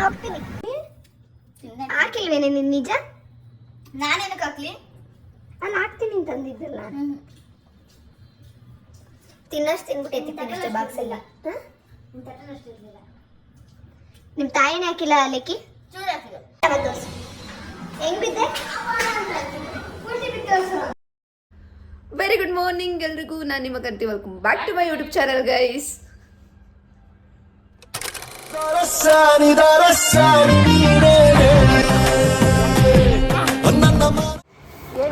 ಹೋಗ್ತೀನಿ. ಹಾಕಿಲ್ವೇನೆ ನಿನ್ ನಿಜ? ನಾನೇನಕ್ಕೆ ಹಾಕ್ಲಿ? ನಾನು ಹಾಕ್ತೀನಿ ತಂದಿದ್ದಲ್ಲ. ತಿನ್ನಷ್ಟು ತಿನ್ಬಿಟ್ಟು ಎತ್ತಿದ್ದೀನಿ ಬಾಕ್ಸ್ ಎಲ್ಲ. ನಿಮ್ ತಾಯಿನೇ ಹಾಕಿಲ್ಲ ಅಲೆಕ್ಕಿ? ಚೂರು ಹಾಕಿದ್ರು. ಹೆಂಗ್ ಬಿದ್ದೆ? ವೆರಿ ಗುಡ್ ಮಾರ್ನಿಂಗ್ ಎಲ್ರಿಗೂ. ನಾನು ನಿಮ್ಮ Kanti. Welcome back to my YouTube channel guys.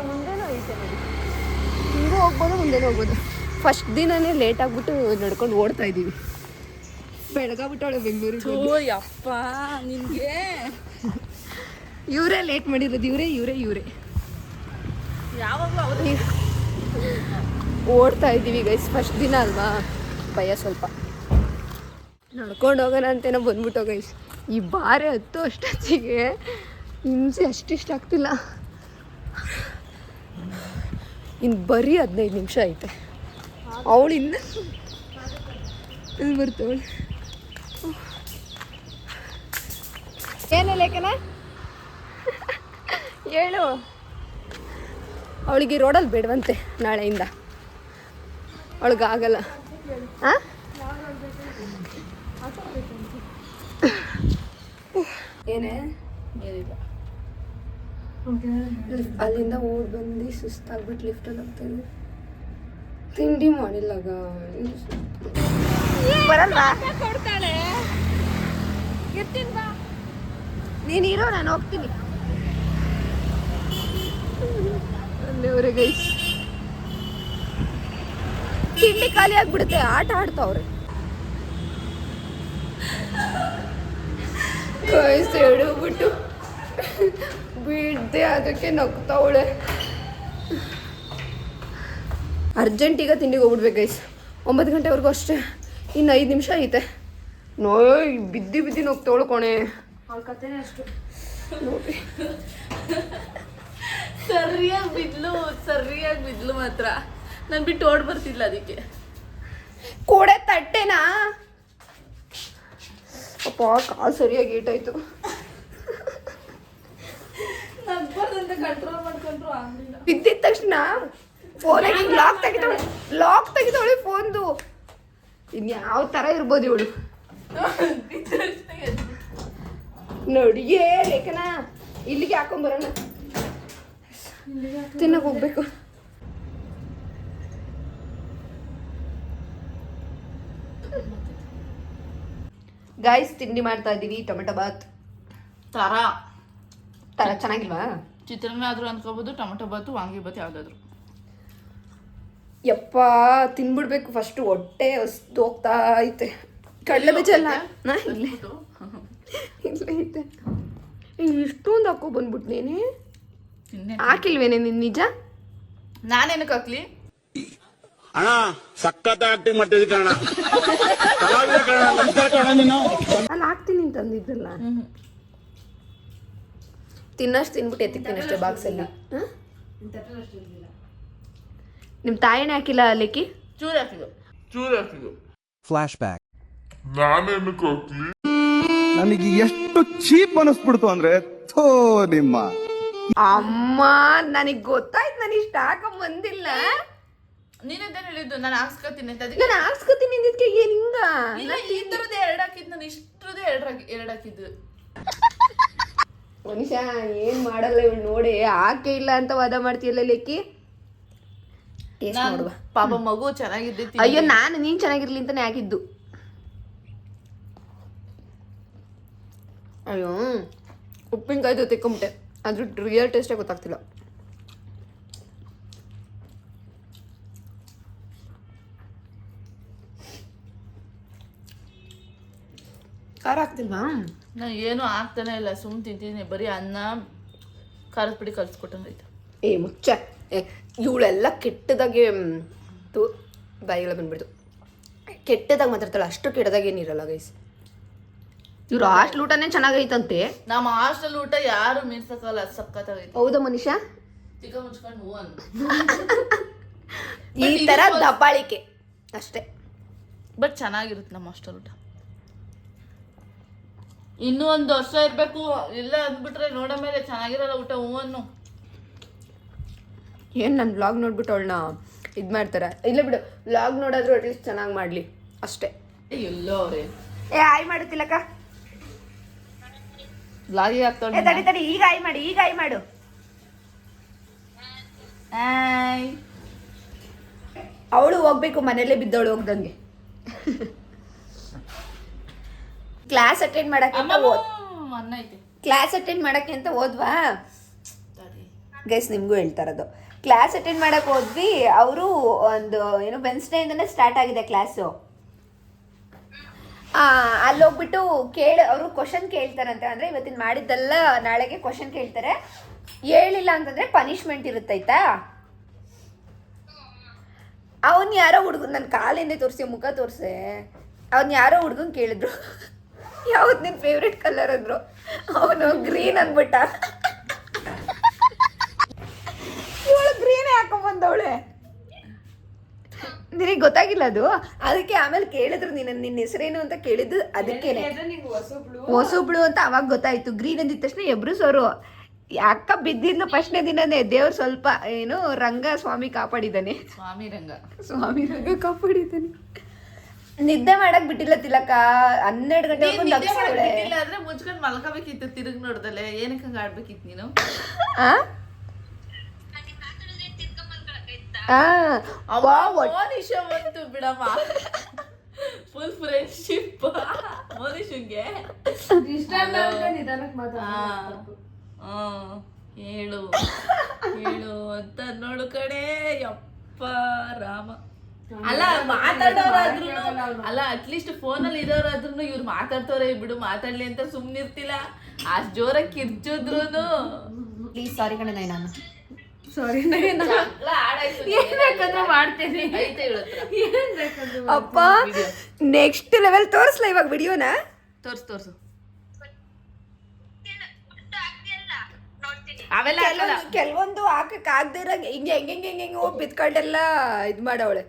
ಮುಂದೆನೂ ಐತೆ ನೋಡಿ, ಹಿಂಗೂ ಹೋಗ್ಬೋದು ಮುಂದೆನೂ ಹೋಗ್ಬೋದು. ಫಸ್ಟ್ ದಿನನೇ ಲೇಟ್ ಆಗ್ಬಿಟ್ಟು ನಡ್ಕೊಂಡು ಓಡ್ತಾ ಇದ್ದೀವಿ. ಬೆಳಗಾಗ್ಬಿಟ್ಟವಳೆ ಬೆಂಗಳೂರಿಗೆ. ಯಪ್ಪ ನಿನ್ಗೆ ಇವರೇ ಲೇಟ್ ಮಾಡಿರೋದು. ಇವರೇ ಯಾವಾಗಲೂ ಅವ್ರು ಓಡ್ತಾ ಇದ್ದೀವಿ ಗೈಸ್. ಫಸ್ಟ್ ದಿನ ಅಲ್ವಾ, ಭಯ ಸ್ವಲ್ಪ. ನಡ್ಕೊಂಡು ಹೋಗೋಣ ಅಂತೇನೋ ಬಂದ್ಬಿಟ್ಟೋ ಗೈಸ್. ಈ ಬಾರೆ ಹತ್ತು ಅಷ್ಟೊತ್ತಿಗೆ ಹಿಂಸೆ ಅಷ್ಟಿಷ್ಟ ಆಗ್ತಿಲ್ಲ. ಇನ್ನು ಬರೀ 15 ನಿಮಿಷ ಐತೆ. ಅವಳು ಇನ್ನು ಬರ್ತವಳು. ಏನು ಲೇಖನ ಹೇಳು. ಅವಳಿಗೆ ರೋಡಲ್ಲಿ ಬೇಡವಂತೆ ನಾಳೆಯಿಂದ. ಅವಳಿಗಾಗಲ್ಲ. ಹಾಂ, ಏನೇ ಅಲ್ಲಿಂದ ಓಡ್ ಬಂದು ಸುಸ್ತಾಗ್ಬಿಟ್ಟು ಲಿಫ್ಟಲ್ಲಿ ಹೋಗ್ತಾಯಿದ್ದೆ. ತಿಂಡಿ ಮಾಡಿಲ್ಲಾಗ ಬರಲ್ವಾ? ಕೊಡ್ತಾಳೆ. ಇರ್ತೀನಿ, ನೀನು ಇರೋ, ನಾನು ಹೋಗ್ತೀನಿ. ಅಲ್ಲಿವರೆ ಗೈಸ್ ತಿಂಡಿ ಖಾಲಿ ಆಗ್ಬಿಡುತ್ತೆ. ಆಟ ಆಡ್ತಾವ್ರೆ ಗೈಸ್. ಎಡಬಿಟ್ಟು ಬಿಡ್ದೆ ಅದಕ್ಕೆ ನಗ್ತಾವಳೆ. ಅರ್ಜೆಂಟೀಗ ತಿಂಡಿಗೆ ಹೋಗ್ಬಿಡ್ಬೇಕು ಗೈಸ್. 9 ಗಂಟೆವರೆಗೂ ಅಷ್ಟೇ. ಇನ್ನು 5 ನಿಮಿಷ ಐತೆ. ಬಿದ್ದಿ ನಗ್ತಾವಳು ಕೊಣೆ. ಅವ್ಳ ಕಥೆನೇ ಅಷ್ಟು. ನೋಡಿ ಸರಿಯಾಗಿ ಬಿದ್ಲು ಮಾತ್ರ. ನಾನು ಬಿಟ್ಟು ಓಡ್ ಬರ್ತಿಲ್ಲ ಅದಕ್ಕೆ. ಕೋಡೆ ತಟ್ಟೆನಾ ಅಪ್ಪ, ಕಾಲು ಸರಿಯಾಗಿ ಏಟಾಯ್ತು. ಕಂಟ್ರೋಲ್ ಮಾಡ್ಕೊಂಡ್ರು ಆಗಲಿಲ್ಲ. ಬಿದ್ದಿದ ತಕ್ಷಣ ಫೋನಾಗಿ ಲಾಕ್ ತೆಗಿತಾವಳೆ ಫೋನ್ದು. ಇನ್ಯಾವ ಥರ ಇರ್ಬೋದು ಇವಳು. ನೋಡಿಯೇ ಲೇಖನ, ಇಲ್ಲಿಗೆ ಹಾಕೊಂಬರೋಣ. ತಿನ್ನಕ್ಕೆ ಹೋಗ್ಬೇಕು. ಗಾಯ್ಸ್, ತಿಂಡಿ ಮಾಡ್ತಾ ಇದ್ದೀವಿ. ಟೊಮೆಟೊ ಬಾತ್ ತರ ಚೆನ್ನಾಗಿಲ್ವಾ? ಚಿತ್ರಾನ್ನ ಆದ್ರೂ ಅನ್ಕೋಬಹುದು, ಟೊಮೆಟೊ ಬಾತು, ವಾಂಗಿ ಬಾತ್ ಯಾವ್ದಾದ್ರು. ಯಪ್ಪ, ತಿನ್ಬಿಡ್ಬೇಕು ಫಸ್ಟ್. ಹೊಟ್ಟೆ ಹೊಸ್ತು ಹೋಗ್ತಾ ಐತೆ. ಕಡಲೆ ಬೀಜ ಎಲ್ಲ ಇಲ್ಲೇ ಐತೆ. ಇಷ್ಟೊಂದು ಹಾಕೋ ಬಂದ್ಬಿಟ್ಟು ನೀನೆ ಹಾಕಿಲ್ವೇನೆ ನಿನ್ ನಿಜ? ನಾನೇನಕ್ಕೆ ಹಾಕ್ಲಿ? ಅಣ್ಣ ಸಖತ್ ಆಕ್ಟಿಂಗ್ ಮಾಡ್ತಿದ್ದಿ ಕಣ. ಅಲ್ಲಿ ಹಾಕ್ತೀನಿ ತಂದಿದ್ದಲ್ಲ. ತಿನ್ನಷ್ಟು ತಿನ್ಬಿಟ್ಟು ಎತ್ತಿಕ್ತೀನಿ ಅಷ್ಟೇ ಬಾಕ್ಸಲ್ಲಿ. ನಿಮ್ಮ ತಾಯಿನೇ ಹಾಕಿಲ್ಲ ಅಲ್ಲಿಕ್ಕಿ? ಚೂರು ಹಾಕಿದ್ದು. Flash back. ನಾನೇನಕ್ಕೆ ಹೋಗ್ಲಿ? ನನಗೆ ಎಷ್ಟು ಚೀಪ್ ಅನಿಸ್ಬಿಡ್ತು ಅಂದ್ರೆ, ಥೋ ನಿಮ್ಮ ಅಮ್ಮ, ನನಗೆ ಗೊತ್ತಾಯ್ತು. ನಾನು ಇಷ್ಟ ಹಾಕೊಂಡ್ ಬಂದಿಲ್ಲ. ನೀನೇನು ಹೇಳಿದ್ದು? ನಾನು ಹಾಕ್ಸ್ಕೊತೀನಿ ಅಂತ. ನಾನು ಹಾಕ್ಸ್ಕೊತೀನಿ ಅಂದಿದ್ಕೆ ಏನ್ ಹಿಂಗ? ಇಲ್ಲ, ಈ ಥರದ್ದು 2 ಹಾಕಿದ್ದು. ನಾನು ಇಷ್ಟರದ್ದು 2 ಹಾಕಿದ್ದು. ಮನುಷ್ಯ ಏನ್ ಮಾಡಲ್ಲ ಇವಳು ನೋಡಿ. ಹಾಕೇ ಇಲ್ಲ ಅಂತ ವಾದ ಮಾಡ್ತೀಯಲ್ಲ ಲೇಕಿ. ನೋಡುವ ಪಾಪ ಮಗು ಚೆನ್ನಾಗಿದ್ದೆ. ಅಯ್ಯೋ, ನೀನ್ ಚೆನ್ನಾಗಿರ್ಲಿ ಅಂತಾನೆ ಹಾಕಿದ್ದು. ಅಯ್ಯೋ, ಉಪ್ಪಿನಕಾಯ್ದು ತೆಕ್ಕೊಂಬಿಟ್ಟೆ. ಅದ್ರ ರಿಯಲ್ ಟೇಸ್ಟೇ ಗೊತ್ತಾಗ್ತಿಲ್ಲ. ಖಾರ ಹಾಕ್ತಿಲ್ವಾ? ನಾನು ಏನು ಆಗ್ತಾನೆ ಇಲ್ಲ, ಸುಮ್ಮನೆ ತಿಂತೀನಿ. ಬರೀ ಅನ್ನ ಖಾರದ ಪುಡಿ ಕಲ್ಸ್ಕೊಟ್ಟಂಗೈತೆ. ಮುಚ್ಚ. ಇವಳೆಲ್ಲ ಕೆಟ್ಟದಾಗೆ ಬಾಯಿಗೆಲ್ಲ ಬಂದ್ಬಿಡ್ತು. ಕೆಟ್ಟದಾಗ ಮಾತಾಡ್ತಾಳೆ. ಅಷ್ಟು ಕೆಟ್ಟದಾಗ ಏನಿರಲ್ಲ ಗೈಸ್. ಇವ್ರು ಹಾಸ್ಟೆಲ್ ಊಟನೇ ಚೆನ್ನಾಗೈತಂತೆ. ನಮ್ಮ ಹಾಸ್ಟೆಲ್ ಊಟ ಯಾರು ಮೀರ್ಸಕ್ಕಲ್ಲ, ಸಕ್ಕತ್ತಾಗೈತೆ. ಹೌದಾ ಮನುಷ್ಯ? ತಿಕ್ಕ ಮುಚ್ಕೊಂಡು ಹೂ ಅನ್ನು. ಈ ತರ ದಬ್ಬಾಳಿಕೆ ಅಷ್ಟೇ. ಬಟ್ ಚೆನ್ನಾಗಿರುತ್ತೆ ನಮ್ಮ ಹಾಸ್ಟೆಲ್ ಊಟ. ಇನ್ನೂ ಒಂದು ವರ್ಷ ಇರ್ಬೇಕು. ಇಲ್ಲ ಅಂದ್ಬಿಟ್ರೆ ನೋಡ ಮೇಲೆ ಚೆನ್ನಾಗಿರಲ್ಲ ಊಟ. ಹೂವನ್ನು ಏನು ನನ್ನ ವ್ಲಾಗ್ ನೋಡ್ಬಿಟ್ಟು ಅವಳನ್ನ ಇದು ಮಾಡ್ತಾರೆ. ಇಲ್ಲ ಬಿಡು, ವ್ಲಾಗ್ ನೋಡಾದ್ರು ಅಟ್ಲೀಸ್ಟ್ ಚೆನ್ನಾಗಿ ಮಾಡಲಿ ಅಷ್ಟೇ. ಎಲ್ಲೋ ಅವ್ರೆ ಆಯ್ ಮಾಡುತ್ತಿಲ್ಲಕ್ಕ. ಲಾಗಿ ಆಗ್ತಾಳೆ. ತಡಿ ಈಗ ಆಯ್ ಮಾಡು. ಅವಳು ಹೋಗ್ಬೇಕು, ಮನೇಲೆ ಬಿದ್ದವಳು ಹೋಗ್ದಂಗೆ. ಕ್ಲಾಸ್ ಅಟೆಂಡ್ ಮಾಡಕ್ಕೆ ಅಂತ ಅನ್ನ ಐತೆ. ಕ್ಲಾಸ್ ಅಟೆಂಡ್ ಮಾಡಕ್ಕೆ ಅಂತ ಹೋದ್ವಾ ಗೈಸ್, ನಿಮಗೂ ಹೇಳ್ತಾ ಇರೋದು. ಕ್ಲಾಸ್ ಅಟೆಂಡ್ ಮಾಡಕ್ಕೆ ಹೋದ್ವಿ. ಅವರು ಒಂದು ಏನು ವೆನ್ಸ್ಡೇಯಿಂದನೇ ಸ್ಟಾರ್ಟ್ ಆಗಿದೆ ಕ್ಲಾಸು. ಅಲ್ಲಿ ಹೋಗ್ಬಿಟ್ಟು ಅವರು ಕ್ವಶನ್ ಕೇಳ್ತಾರಂತೆ. ಅಂದರೆ ಇವತ್ತಿನ ಮಾಡಿದ್ದೆಲ್ಲ ನಾಳೆಗೆ ಕ್ವಶನ್ ಕೇಳ್ತಾರೆ. ಹೇಳಿಲ್ಲ ಅಂತಂದರೆ ಪನಿಷ್ಮೆಂಟ್ ಇರುತ್ತಾಯ್ತಾ. ಅವನು ಯಾರೋ ಹುಡುಗ, ನನ್ನ ಕಾಲಿಂದ ತೋರಿಸಿ, ಮುಖ ತೋರಿಸೆ. ಅವ್ನು ಯಾರೋ ಹುಡುಗನ್ ಕೇಳಿದ್ರು, ಯಾವ್ದು ನಿನ್ನ ಫೇವ್ರೆಟ್ ಕಲರ್ ಅಂದರು. ಅವನು ಗ್ರೀನ್ ಅಂದ್ಬಿಟ್ಟ. ಇವಳು ಗ್ರೀನ್ ಹಾಕೊಂಬಂದವಳೆ. ನಿನಗೆ ಗೊತ್ತಾಗಿಲ್ಲ ಅದು. ಅದಕ್ಕೆ ಆಮೇಲೆ ಕೇಳಿದ್ರು, ನಿನ್ನ ಹೆಸರೇನು ಅಂತ ಕೇಳಿದ್ದು ಅದಕ್ಕೇನೆ. ಹೊಸಬ್ಳು ಅಂತ ಅವಾಗ ಗೊತ್ತಾಯ್ತು. ಗ್ರೀನ್ ಅಂದಿದ ತಕ್ಷಣ ಎಬ್ರು ಸೋರು. ಅಕ್ಕ ಬಿದ್ದಿದ್ಲು ಫಸ್ಟ್ನೇ ದಿನನೇ. ದೇವ್ರು ಸ್ವಲ್ಪ ಏನು ರಂಗ ಸ್ವಾಮಿ ಕಾಪಾಡಿದ್ದಾನೆ. ಸ್ವಾಮಿ ರಂಗ ಕಾಪಾಡಿದ್ದಾನೆ. ನಿದ್ದೆ ಮಾಡಕ್ ಬಿಟ್ಟಿಲ್ಲ ತಿಲಕ. 12 ಗಂಟೆ ಆದ್ರೆ ಮುಚ್ಕೊಂಡ್ ಮಲ್ಕೋಬೇಕಿತ್ತು. ತಿರುಗ್ ನೋಡ್ದಲೆ ಏನಕ್ಕೆ ಹಂಗ ಆಡ್ಬೇಕಿತ್ತು ನೀನು? ಮೋನಿಶಾ ಬಂತು ಬಿಡಮ್ಮ. ಫುಲ್ ಫ್ರೆಂಡ್ಶಿಪ್ ಮೋನಿಶಂಗೆ. ಹೇಳು ಅಂತ ನೋಡು ಕಡೆ. ಯಪ್ಪ ರಾಮ. ಅಲ್ಲ ಮಾತಾಡೋರಾದ್ರು, ಅಲ್ಲ ಅಟ್ಲೀಸ್ಟ್ ಫೋನಲ್ಲಿ ಇರೋರಾದ್ರೂ ಇವ್ರು ಮಾತಾಡ್ತವ್ರೆ ಬಿಡು ಮಾತಾಡ್ಲಿ ಅಂತ ಸುಮ್ನಿರ್ತಿಲ್ಲ. ಅಷ್ಟ್ ಜೋರಾಗಿ ಕಿರ್ಚಿದ್ರು. ಪ್ಲೀಸ್ ಸಾರಿ ಕಣೆ ನಾನು. ಸಾರಿ ಮಾಡ್ತೇನೆ. ಅಪ್ಪ ನೆಕ್ಸ್ಟ್ ಲೆವೆಲ್ ತೋರಿಸ್ಲಾ ಇವಾಗ ವಿಡಿಯೋನ? ತೋರ್ಸು. ಕೆಲವೊಂದು ಹಾಕಕ್ ಆಗದಿರ ಹಿಂಗೆ ಹೋಗಿ ಬಿತ್ಕೊಂಡೆಲ್ಲ ಇದ್ ಮಾಡವಳೆ.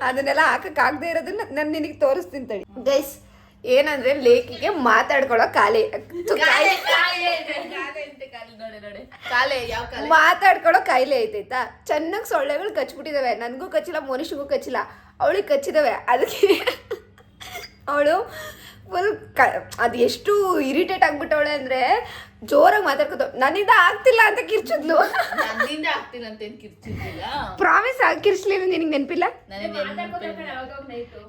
ಅದನ್ನೆಲ್ಲ ಹಾಕಕ್ ಆಗದೆ ಇರೋದನ್ನ ನಾನು ನಿನಗೆ ತೋರಿಸ್ತೀನಿ ತಡಿ. ಗೈಸ್ ಏನಂದ್ರೆ ಲೇಖಿಗೆ ಮಾತಾಡ್ಕೊಳ್ಳೋ ಮಾತಾಡ್ಕೊಳ್ಳೋ ಕಾಯಿಲೆ ಐತೈತಾ. ಚೆನ್ನಾಗಿ ಸೊಳ್ಳೆಗಳು ಕಚ್ಬಿಟ್ಟಿದಾವೆ. ನನಗೂ ಕಚ್ಚಿಲ್ಲ, ಮನುಷ್ಯಗೂ ಕಚ್ಚಿಲ್ಲ, ಅವಳಿಗೆ ಕಚ್ಚಿದಾವೆ. ಅದಕ್ಕೆ ಅವಳು ಫುಲ್ ಅದು ಎಷ್ಟು ಇರಿಟೇಟ್ ಆಗ್ಬಿಟ್ಟವಳೆ ಅಂದ್ರೆ ಜೋರಾಗಿ ಮಾತಾಡ್ಕೋತ ನನ್ನಿಂದ ಆಗ್ತಿಲ್ಲ ಅಂತ ಕಿರ್ಚಿದ್ಲು. ಪ್ರಾಮಿಸ್ ಕಿರ್ಚ್ಲಿಲ್ಲ, ನಿನಗೆ ನೆನಪಿಲ್ಲ?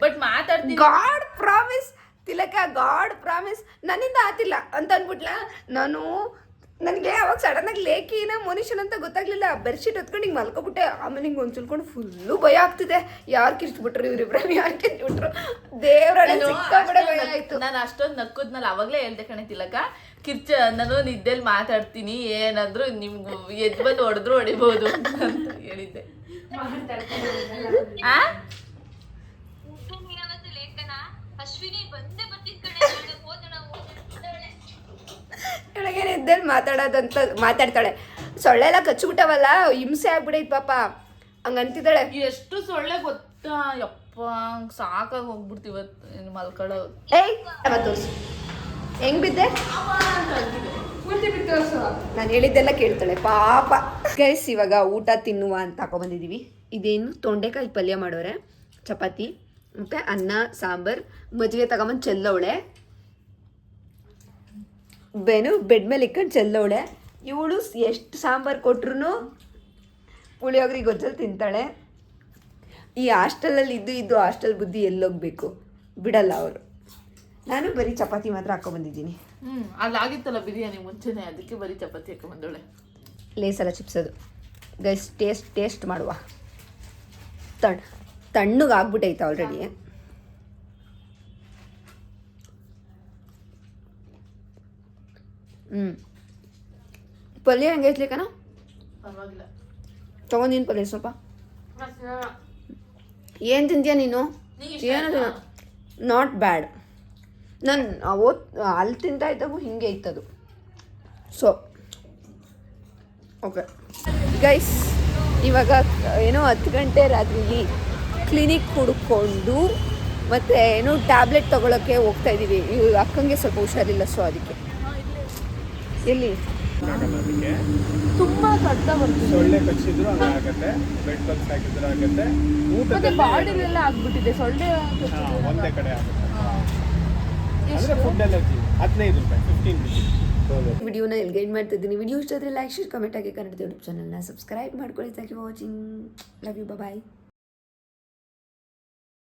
ಬಟ್ ಮಾತಾಡ್ತೀನಿ. ಗಾಡ್ ಪ್ರಾಮಿಸ್ ತಿಲಕ, ಗಾಡ್ ಪ್ರಾಮಿಸ್ ನನ್ನಿಂದ ಆತಿಲ್ಲ ಅಂತ ಅಂದ್ಬಿಟ್ಲ. ನನಗೆ ಅವಾಗ ಸಡನ್ ಆಗಿ ಲೇಖಿನ ಮನುಷ್ಯನ್ ಅಂತ ಗೊತ್ತಾಗ್ಲಿಲ್ಲ. ಬೆಡ್ಶೀಟ್ ಹೊತ್ಕೊಂಡು ಹಿಂಗೆ ಮಲ್ಕೊಬಿಟ್ಟೆ. ಆಮೇಲೆ ಹಿಂಗೆ ಒಂದು ಸುಲ್ಕೊಂಡು ಫುಲ್ಲು ಭಯ ಆಗ್ತಿದೆ. ಯಾರು ಕಿರ್ಚ್ಬಿಟ್ರು ಇವ್ರಿಬ್ರು, ಯಾರು ಕಿರ್ಚ್ಬಿಟ್ರು ದೇವ್ರ ಸಿಕ್ಕಾಬಿಡ ಭಯ ಆಯ್ತು. ನಾನು ಅಷ್ಟೊಂದು ನಕ್ಕದ್ನಲ್ಲ ಅವಾಗಲೇ ಹೇಳ್ದೆ ಕಣೆ ತಿಲಕ. ನಾನು ನಿದ್ದೆಲ್ಲಿ ಮಾತಾಡ್ತೀನಿ, ಏನಾದ್ರು ನಿಮ್ಗೂ ಎದ್ದು ಬಂದು ಹೊಡೆದ್ರು ಹೊಡಿಬಹುದು ಅಂತ ಹೇಳಿದ್ದೆ. ಕೆಳಗೆ ನಿದ್ದೆಲ್ಲಿ ಮಾತಾಡೋದಂತ ಮಾತಾಡ್ತಾಳೆ. ಸೊಳ್ಳೆ ಎಲ್ಲ ಕಚ್ಚಿಬಿಟ್ಟವಲ್ಲ, ಹಿಂಸೆ ಆಗ್ಬಿಡೈತ್ ಪಾಪ, ಹಂಗಂತಿದ್ದಾಳೆ. ಎಷ್ಟು ಸೊಳ್ಳೆ ಗೊತ್ತಾ ಯಪ್ಪ, ಸಾಕಾಗಿ ಹೋಗ್ಬಿಡ್ತೀವತ್ತು ಮಲ್ಕೊಳ್ಳೋದು. ತೋರ್ಸು ಹೆಂಗ್ ಬಿದ್ದೆ. ನಾನು ಹೇಳಿದ್ದೆಲ್ಲ ಕೇಳ್ತಾಳೆ ಪಾಪ. ಗೈಸ್ ಇವಾಗ ಊಟ ತಿನ್ನುವ ಅಂತ ಹಾಕೊಂಡ್ಬಂದಿದ್ದೀವಿ. ಇದೇನು ತೊಂಡೆಕಾಯಿ ಪಲ್ಯ ಮಾಡೋರೆ, ಚಪಾತಿ ಮತ್ತು ಅನ್ನ ಸಾಂಬಾರು, ಮಜ್ಜಿಗೆ ತಗೊಂಬಂದು ಚೆಲ್ಲವಳೆ. ಬೆಡ್ ಮೇಲೆ ಇಕ್ಕೊಂಡು ಚೆಲ್ಲವಳೆ. ಇವಳು ಎಷ್ಟು ಸಾಂಬಾರು ಕೊಟ್ರು ಪುಳಿಯೋಗರೆ ಗೊಜ್ಜಲ್ಲಿ ತಿಂತಾಳೆ. ಈ ಹಾಸ್ಟೆಲಲ್ಲಿ ಇದ್ದು ಹಾಸ್ಟೆಲ್ ಬುದ್ಧಿ ಎಲ್ಲೋಗ್ಬೇಕು ಬಿಡಲ್ಲ ಅವರು. ನಾನು ಬರೀ ಚಪಾತಿ ಮಾತ್ರ ಹಾಕೊಂಡ್ಬಂದಿದ್ದೀನಿ. ಅಲ್ಲಾಗಿತ್ತಲ್ಲ ಬಿರಿಯಾನಿ ಮುಂಚೆನೆ, ಅದಕ್ಕೆ ಬರೀ ಚಪಾತಿ ಹಾಕೊಂಡ್ಬಂದೋಳೆ. ಲೇಸಲ್ಲ ಚಿಪ್ಸದು. ಗೈಸ್ ಟೇಸ್ಟ್ ಮಾಡುವ. ತಣ್ಣಗೆ ಆಗ್ಬಿಟ್ಟೈತೆ ಆಲ್ರೆಡಿ. ಪಲ್ಯ ಹೆಂಗೈತ್ಲಿಕನ? ಪರವಾಗಿಲ್ಲ. ತಗೊಂಡಿನ ಪಲ್ಯ ಸ್ವಲ್ಪ. ಏನು ತಿಂತೀಯ ನೀನು? ಏನು ನಾಟ್ ಬ್ಯಾಡ್. ನಾನು ಅಲ್ಲಿ ತಿಂತಾ ಇದ್ದಾಗೂ ಹಿಂಗೆ ಇತ್ತದು. ಸೊ ಓಕೆ ಗೈಸ್, ಇವಾಗ ಏನೋ 10 ಗಂಟೆ ರಾತ್ರಿಲಿ ಕ್ಲಿನಿಕ್ ಹುಡ್ಕೊಂಡು ಮತ್ತು ಏನು ಟ್ಯಾಬ್ಲೆಟ್ ತೊಗೊಳಕ್ಕೆ ಹೋಗ್ತಾ ಇದ್ದೀವಿ. ಅಕ್ಕಂಗೆ ಸ್ವಲ್ಪ ಹುಷಾರಿಲ್ಲ, ಸೊ ಅದಕ್ಕೆ. ಎಲ್ಲಿ ತುಂಬಾ ಕಡ್ತ ಬರ್ತಿದೆ, ಸೊಳ್ಳೆ ಕಚ್ಚಿದ್ರು ಹಂಗಾಗತ್ತೆ, ಬೆಡ್ ಬಗ್ಸ್ ಹಾಕಿದ್ರು ಆಗುತ್ತೆ, ಮತ್ತೆ ಊಟದಲ್ಲಿ ಬಾಡಿಲೆಲ್ಲ ಆಗ್ಬಿಟ್ಟಿದೆ ಸೊಳ್ಳೆ. ಒಂದೇ ಕಡೆ ಆಗುತ್ತೆ. ಅಂದ್ರೆ ಫುಡ್ ಅಲರ್ಜಿ 15 ರೂಪಾಯಿ, 15 ರುಪೀಸ್. ವಿಡಿಯೋನ ಎಲ್ಲಿಗೆ ಎಂಡ್ ಮಾಡ್ತಿದ್ದೀನಿ. ವಿಡಿಯೋ ಇಷ್ಟ ಆದರೆ ಲೈಕ್, ಶೇರ್, ಕಮೆಂಟ್ ಆಗಿ ಕನ್ನಡ ಯೂಟ್ಯೂಬ್ ಚಾನಲ್ನ ಸಬ್ಸ್ಕ್ರೈಬ್ ಮಾಡ್ಕೊಳ್ಳಿ. Thank you for watching. Love you. Bye.